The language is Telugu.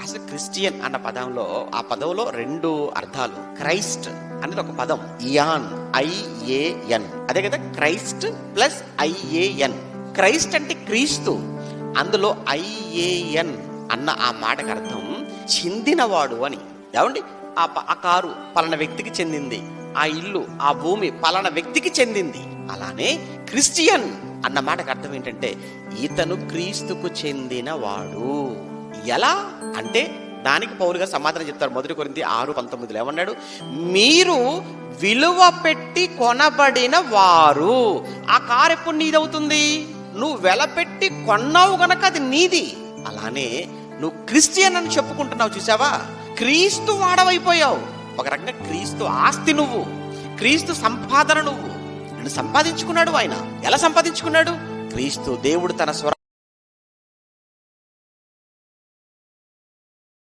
అసలు క్రిస్టియన్ అన్న పదంలో, ఆ పదంలో 2 అర్థాలు. క్రైస్ట్ అనేది ఒక పదం, ఇయాన్, IAN, అదే కదా క్రైస్ట్ ప్లస్ IAN. క్రైస్ట్ అంటే క్రీస్తు, అందులో IAN అన్న ఆ మాటకు అర్థం చెందినవాడు అని. ఏమండి, ఆ కారు పలానా వ్యక్తికి చెందింది, ఆ ఇల్లు, ఆ భూమి పలానా వ్యక్తికి చెందింది. అలానే క్రిస్టియన్ అన్న మాటకు అర్థం ఏంటంటే ఇతను క్రీస్తుకు చెందినవాడు. ఎలా అంటే దానికి పౌలు గారు సమాధానం చెప్తారు. 1 కొరింథీ 6:19 ఏమన్నాడు? మీరు విలువ పెట్టి కొనబడిన వారు. ఆ కారు ఎప్పుడు నీదవుతుంది? నువ్వు వెలపెట్టి కొన్నావు గనక అది నీది. అలానే నువ్వు క్రిస్టియన్ అని చెప్పుకుంటున్నావు, చూసావా? క్రీస్తు వాడవైపోయావు. ఒక రకంగా క్రీస్తు ఆస్తి నువ్వు, క్రీస్తు సంపాదన నువ్వు. సంపాదించుకున్నాడు ఆయన. ఎలా సంపాదించుకున్నాడు? క్రీస్తు దేవుడు తన